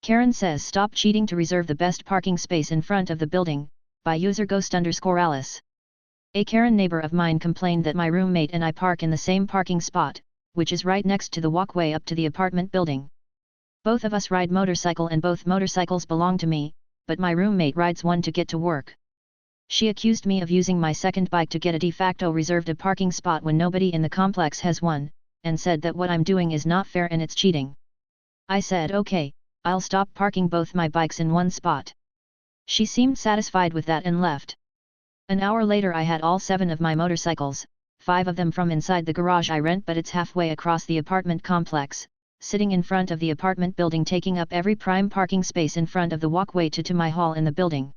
Karen says stop cheating to reserve the best parking space in front of the building, by user ghost_Alice. A Karen neighbor of mine complained that my roommate and I park in the same parking spot, which is right next to the walkway up to the apartment building. Both of us ride motorcycle and both motorcycles belong to me, but my roommate rides one to get to work. She accused me of using my second bike to get a de facto reserved a parking spot when nobody in the complex has one, and said that what I'm doing is not fair and it's cheating. I said okay, I'll stop parking both my bikes in one spot. She seemed satisfied with that and left. An hour later I had all 7 of my motorcycles, 5 of them from inside the garage I rent, but it's halfway across the apartment complex, sitting in front of the apartment building taking up every prime parking space in front of the walkway to my hall in the building.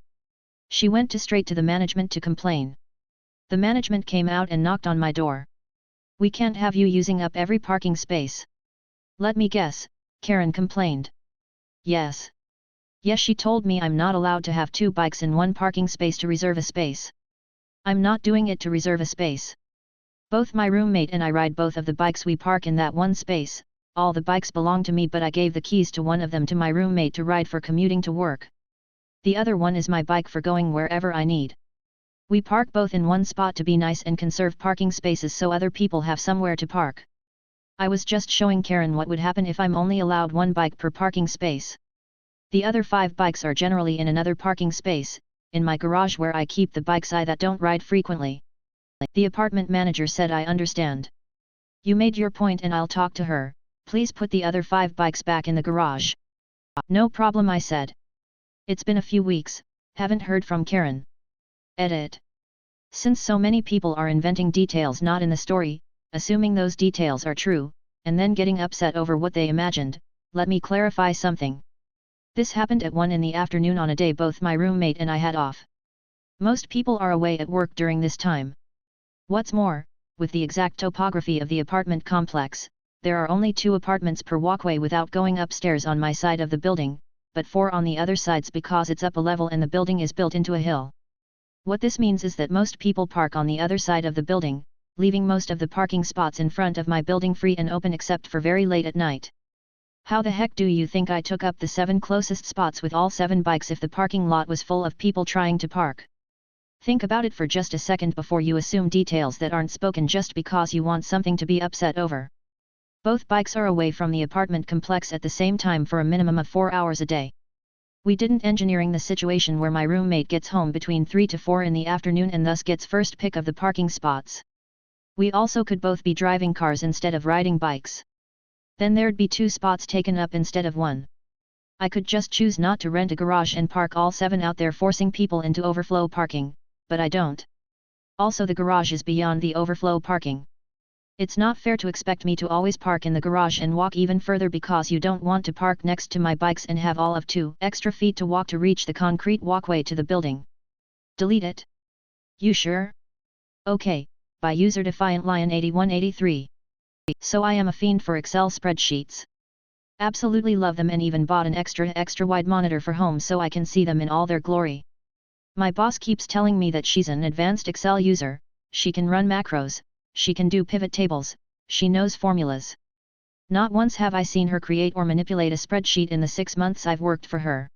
She went straight to the management to complain. The management came out and knocked on my door. We can't have you using up every parking space. Let me guess, Karen complained. Yes. Yes, she told me I'm not allowed to have 2 bikes in one parking space to reserve a space. I'm not doing it to reserve a space. Both my roommate and I ride both of the bikes we park in that one space. All the bikes belong to me, but I gave the keys to one of them to my roommate to ride for commuting to work. The other one is my bike for going wherever I need. We park both in one spot to be nice and conserve parking spaces so other people have somewhere to park. I was just showing Karen what would happen if I'm only allowed 1 bike per parking space. The other 5 bikes are generally in another parking space, in my garage where I keep the bikes that don't ride frequently. The apartment manager said I understand. You made your point and I'll talk to her, please put the other 5 bikes back in the garage. No problem, I said. It's been a few weeks, haven't heard from Karen. Edit. Since so many people are inventing details not in the story, assuming those details are true, and then getting upset over what they imagined, let me clarify something. This happened at 1 in the afternoon on a day both my roommate and I had off. Most people are away at work during this time. What's more, with the exact topography of the apartment complex, there are only 2 apartments per walkway without going upstairs on my side of the building, but 4 on the other sides because it's up a level and the building is built into a hill. What this means is that most people park on the other side of the building, leaving most of the parking spots in front of my building free and open except for very late at night. How the heck do you think I took up the 7 closest spots with all 7 bikes if the parking lot was full of people trying to park? Think about it for just a second before you assume details that aren't spoken just because you want something to be upset over. Both bikes are away from the apartment complex at the same time for a minimum of 4 hours a day. We didn't engineering the situation where my roommate gets home between 3 to 4 in the afternoon and thus gets first pick of the parking spots. We also could both be driving cars instead of riding bikes. Then there'd be 2 spots taken up instead of 1. I could just choose not to rent a garage and park all 7 out there forcing people into overflow parking, but I don't. Also, the garage is beyond the overflow parking. It's not fair to expect me to always park in the garage and walk even further because you don't want to park next to my bikes and have all of 2 extra feet to walk to reach the concrete walkway to the building. Delete it. You sure? Okay, by user Defiant Lion 8183. So I am a fiend for Excel spreadsheets. Absolutely love them and even bought an extra wide monitor for home so I can see them in all their glory. My boss keeps telling me that she's an advanced Excel user, she can run macros, she can do pivot tables, she knows formulas. Not once have I seen her create or manipulate a spreadsheet in the 6 months I've worked for her.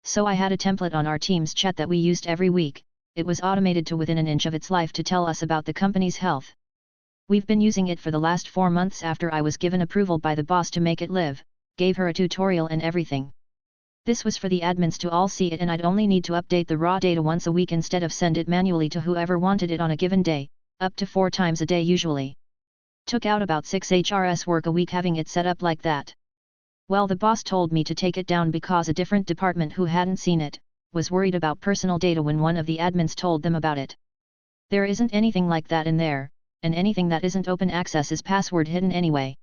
So I had a template on our Teams chat that we used every week. It was automated to within an inch of its life to tell us about the company's health. We've been using it for the last 4 months after I was given approval by the boss to make it live, gave her a tutorial and everything. This was for the admins to all see it and I'd only need to update the raw data once a week instead of send it manually to whoever wanted it on a given day, up to 4 times a day usually. Took out about 6 HRS work a week having it set up like that. Well, the boss told me to take it down because a different department who hadn't seen it, was worried about personal data when one of the admins told them about it. There isn't anything like that in there, and anything that isn't open access is password hidden anyway.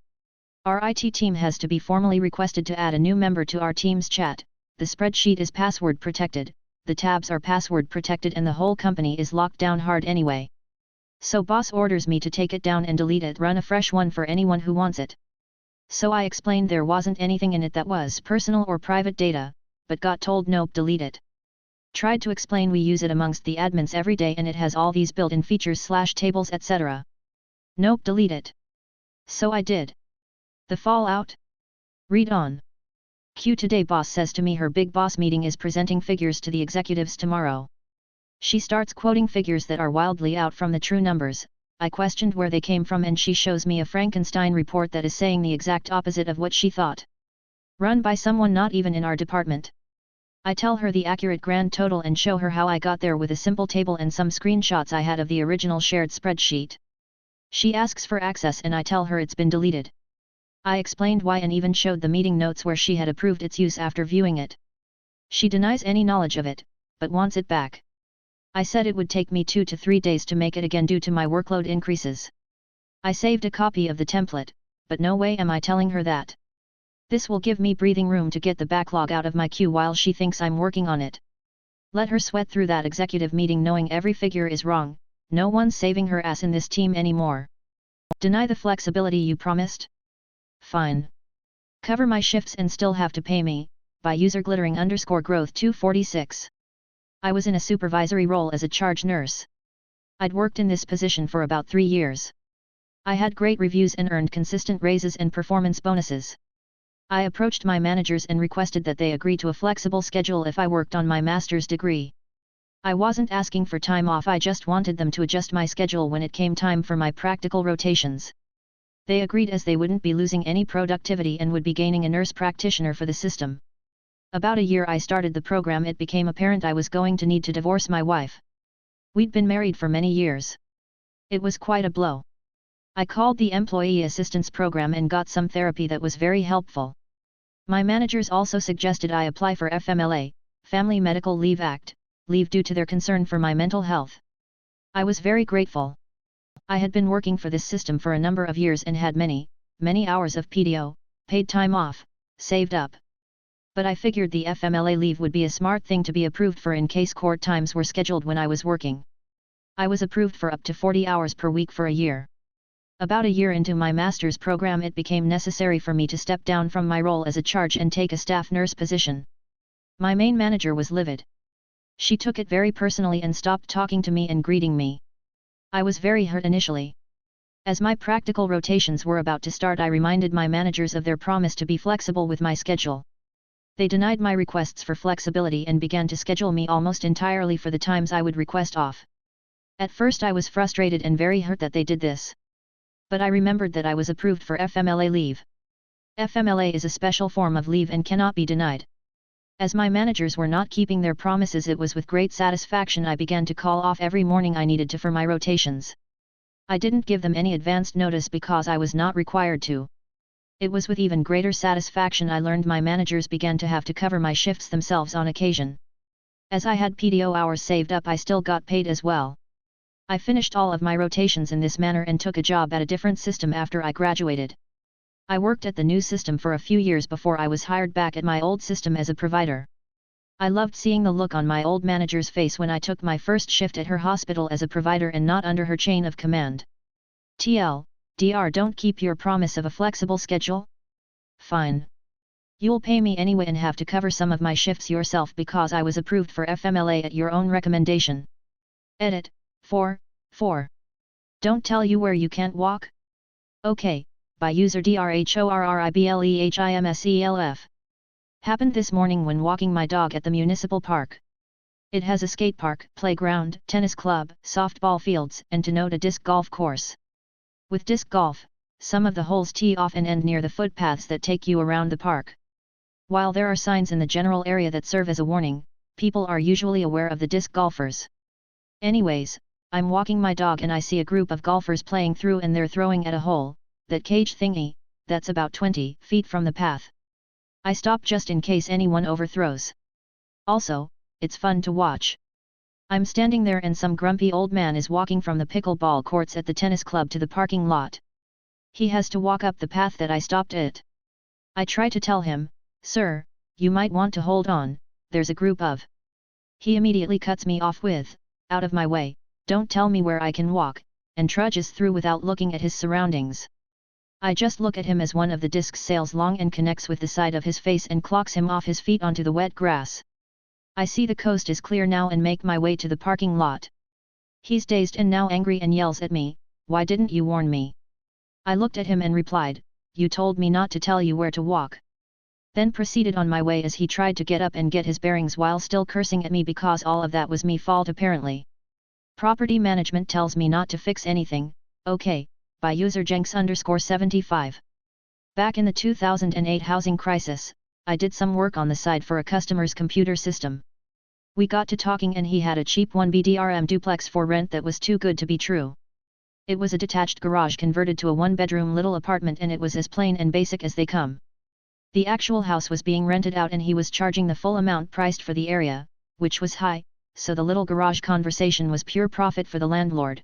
Our IT team has to be formally requested to add a new member to our Teams chat. The spreadsheet is password protected, the tabs are password protected and the whole company is locked down hard anyway. So boss orders me to take it down and delete it, run a fresh one for anyone who wants it. So I explained there wasn't anything in it that was personal or private data, but got told nope, delete it. Tried to explain we use it amongst the admins every day and it has all these built-in features / tables etc. Nope, delete it. So I did. The fallout? Read on. Today boss says to me her big boss meeting is presenting figures to the executives tomorrow. She starts quoting figures that are wildly out from the true numbers. I questioned where they came from and she shows me a Frankenstein report that is saying the exact opposite of what she thought. Run by someone not even in our department. I tell her the accurate grand total and show her how I got there with a simple table and some screenshots I had of the original shared spreadsheet. She asks for access and I tell her it's been deleted. I explained why and even showed the meeting notes where she had approved its use after viewing it. She denies any knowledge of it, but wants it back. I said it would take me 2 to 3 days to make it again due to my workload increases. I saved a copy of the template, but no way am I telling her that. This will give me breathing room to get the backlog out of my queue while she thinks I'm working on it. Let her sweat through that executive meeting knowing every figure is wrong, no one's saving her ass in this team anymore. Deny the flexibility you promised? Fine. Cover my shifts and still have to pay me, by user glittering_growth 246. I was in a supervisory role as a charge nurse. I'd worked in this position for about 3 years. I had great reviews and earned consistent raises and performance bonuses. I approached my managers and requested that they agree to a flexible schedule if I worked on my master's degree. I wasn't asking for time off, I just wanted them to adjust my schedule when it came time for my practical rotations. They agreed as they wouldn't be losing any productivity and would be gaining a nurse practitioner for the system. About a year I started the program, it became apparent I was going to need to divorce my wife. We'd been married for many years. It was quite a blow. I called the Employee Assistance Program and got some therapy that was very helpful. My managers also suggested I apply for FMLA, Family Medical Leave Act, leave due to their concern for my mental health. I was very grateful. I had been working for this system for a number of years and had many hours of PTO, paid time off, saved up. But I figured the FMLA leave would be a smart thing to be approved for in case court times were scheduled when I was working. I was approved for up to 40 hours per week for a year. About a year into my master's program it became necessary for me to step down from my role as a charge and take a staff nurse position. My main manager was livid. She took it very personally and stopped talking to me and greeting me. I was very hurt initially. As my practical rotations were about to start I reminded my managers of their promise to be flexible with my schedule. They denied my requests for flexibility and began to schedule me almost entirely for the times I would request off. At first I was frustrated and very hurt that they did this. But I remembered that I was approved for FMLA leave. FMLA is a special form of leave and cannot be denied. As my managers were not keeping their promises, it was with great satisfaction I began to call off every morning I needed to for my rotations. I didn't give them any advanced notice because I was not required to. It was with even greater satisfaction I learned my managers began to have to cover my shifts themselves on occasion. As I had PTO hours saved up, I still got paid as well. I finished all of my rotations in this manner and took a job at a different system after I graduated. I worked at the new system for a few years before I was hired back at my old system as a provider. I loved seeing the look on my old manager's face when I took my first shift at her hospital as a provider and not under her chain of command. Dr. Don't keep your promise of a flexible schedule? Fine. You'll pay me anyway and have to cover some of my shifts yourself because I was approved for FMLA at your own recommendation. Edit. 4. Don't tell you where you can't walk? Okay. By user DRHORRIBLEHIMSELF. Happened this morning when walking my dog at the municipal park. It has a skate park, playground, tennis club, softball fields, and to note a disc golf course. With disc golf, some of the holes tee off and end near the footpaths that take you around the park. While there are signs in the general area that serve as a warning, people are usually aware of the disc golfers. Anyways, I'm walking my dog and I see a group of golfers playing through and they're throwing at a hole, that cage thingy, that's about 20 feet from the path. I stop just in case anyone overthrows. Also, it's fun to watch. I'm standing there and some grumpy old man is walking from the pickleball courts at the tennis club to the parking lot. He has to walk up the path that I stopped at. I try to tell him, "Sir, you might want to hold on, there's a group of." He immediately cuts me off with, "Out of my way, don't tell me where I can walk," and trudges through without looking at his surroundings. I just look at him as one of the discs sails long and connects with the side of his face and clocks him off his feet onto the wet grass. I see the coast is clear now and make my way to the parking lot. He's dazed and now angry and yells at me, "Why didn't you warn me?" I looked at him and replied, "You told me not to tell you where to walk." Then proceeded on my way as he tried to get up and get his bearings while still cursing at me because all of that was me fault apparently. Property management tells me not to fix anything, okay, by user Jenks_75. Back in the 2008 housing crisis, I did some work on the side for a customer's computer system. We got to talking and he had a cheap 1BDRM duplex for rent that was too good to be true. It was a detached garage converted to a one-bedroom little apartment and it was as plain and basic as they come. The actual house was being rented out and he was charging the full amount priced for the area, which was high, so the little garage conversation was pure profit for the landlord.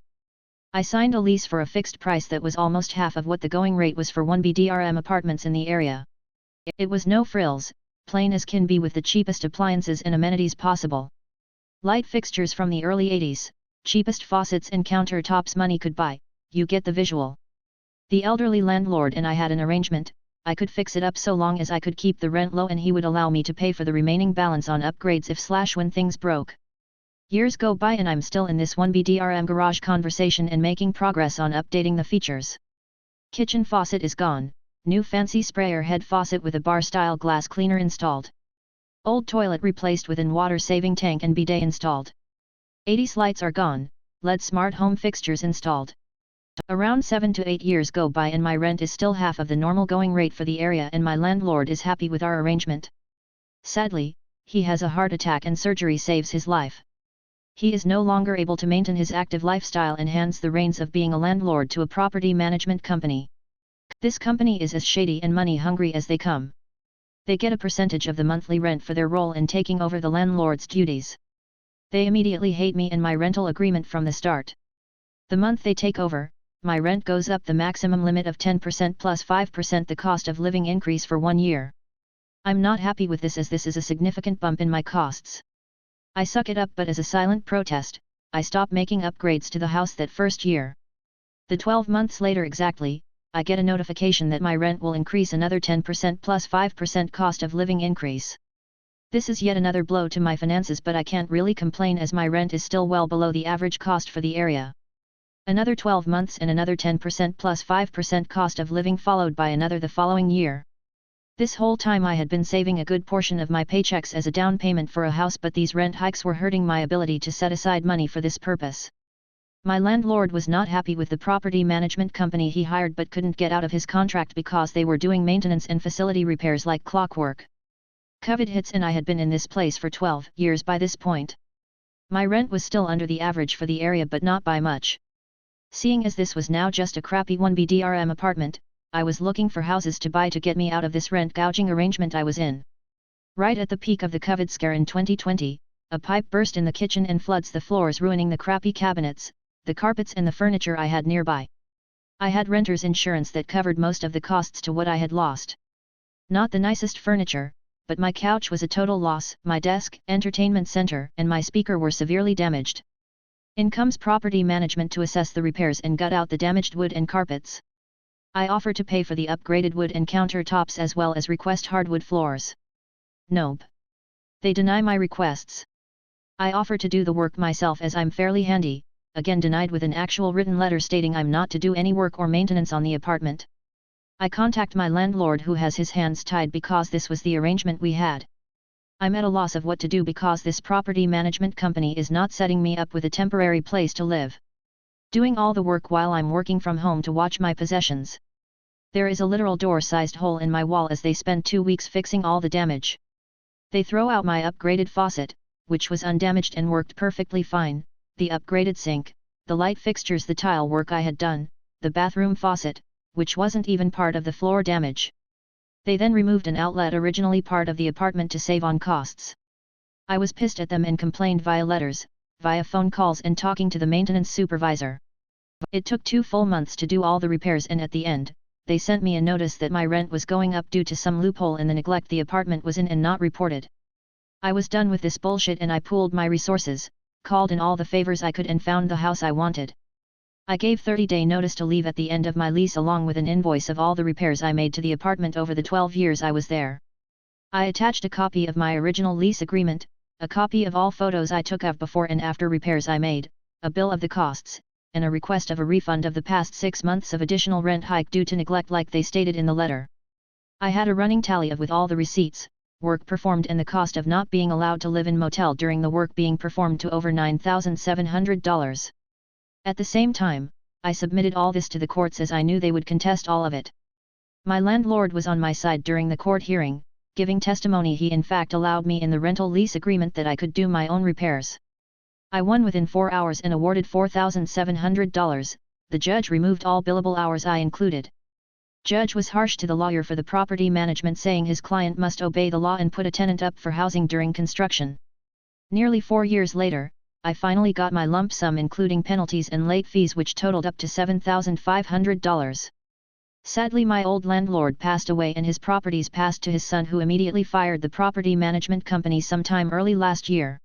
I signed a lease for a fixed price that was almost half of what the going rate was for 1BDRM apartments in the area. It was no frills, plain as can be with the cheapest appliances and amenities possible. Light fixtures from the early 80s, cheapest faucets and countertops money could buy, you get the visual. The elderly landlord and I had an arrangement, I could fix it up so long as I could keep the rent low and he would allow me to pay for the remaining balance on upgrades if/when things broke. Years go by and I'm still in this 1BDRM garage conversation and making progress on updating the features. Kitchen faucet is gone, new fancy sprayer head faucet with a bar-style glass cleaner installed. Old toilet replaced with an water-saving tank and bidet installed. 80s lights are gone, LED smart home fixtures installed. Around 7 to 8 years go by and my rent is still half of the normal going rate for the area and my landlord is happy with our arrangement. Sadly, he has a heart attack and surgery saves his life. He is no longer able to maintain his active lifestyle and hands the reins of being a landlord to a property management company. This company is as shady and money hungry as they come. They get a percentage of the monthly rent for their role in taking over the landlord's duties. They immediately hate me and my rental agreement from the start. The month they take over, my rent goes up the maximum limit of 10% plus 5% the cost of living increase for 1 year. I'm not happy with this as this is a significant bump in my costs. I suck it up but as a silent protest, I stop making upgrades to the house that first year. The 12 months later exactly, I get a notification that my rent will increase another 10% plus 5% cost of living increase. This is yet another blow to my finances but I can't really complain as my rent is still well below the average cost for the area. Another 12 months and another 10% plus 5% cost of living followed by another the following year. This whole time I had been saving a good portion of my paychecks as a down payment for a house but these rent hikes were hurting my ability to set aside money for this purpose. My landlord was not happy with the property management company he hired but couldn't get out of his contract because they were doing maintenance and facility repairs like clockwork. COVID hits and I had been in this place for 12 years by this point. My rent was still under the average for the area but not by much. Seeing as this was now just a crappy 1BDRM apartment, I was looking for houses to buy to get me out of this rent gouging arrangement I was in. Right at the peak of the COVID scare in 2020, a pipe burst in the kitchen and floods the floors ruining the crappy cabinets, the carpets and the furniture I had nearby. I had renter's insurance that covered most of the costs to what I had lost. Not the nicest furniture, but my couch was a total loss, my desk, entertainment center, and my speaker were severely damaged. In comes property management to assess the repairs and gut out the damaged wood and carpets. I offer to pay for the upgraded wood and countertops as well as request hardwood floors. Nope. They deny my requests. I offer to do the work myself as I'm fairly handy, again denied with an actual written letter stating I'm not to do any work or maintenance on the apartment. I contact my landlord who has his hands tied because this was the arrangement we had. I'm at a loss of what to do because this property management company is not setting me up with a temporary place to live. Doing all the work while I'm working from home to watch my possessions. There is a literal door-sized hole in my wall as they spend 2 weeks fixing all the damage. They throw out my upgraded faucet, which was undamaged and worked perfectly fine, the upgraded sink, the light fixtures, the tile work I had done, the bathroom faucet, which wasn't even part of the floor damage. They then removed an outlet originally part of the apartment to save on costs. I was pissed at them and complained via letters, via phone calls and talking to the maintenance supervisor. It took 2 full months to do all the repairs and at the end, they sent me a notice that my rent was going up due to some loophole in the neglect the apartment was in and not reported. I was done with this bullshit and I pooled my resources, called in all the favors I could and found the house I wanted. I gave 30-day notice to leave at the end of my lease along with an invoice of all the repairs I made to the apartment over the 12 years I was there. I attached a copy of my original lease agreement, a copy of all photos I took of before and after repairs I made, a bill of the costs, and a request of a refund of the past 6 months of additional rent hike due to neglect like they stated in the letter. I had a running tally of with all the receipts, work performed and the cost of not being allowed to live in motel during the work being performed to over $9,700. At the same time, I submitted all this to the courts as I knew they would contest all of it. My landlord was on my side during the court hearing, giving testimony he in fact allowed me in the rental lease agreement that I could do my own repairs. I won within 4 hours and awarded $4,700, the judge removed all billable hours I included. Judge was harsh to the lawyer for the property management, saying his client must obey the law and put a tenant up for housing during construction. Nearly 4 years later, I finally got my lump sum including penalties and late fees, which totaled up to $7,500. Sadly, my old landlord passed away and his properties passed to his son, who immediately fired the property management company sometime early last year.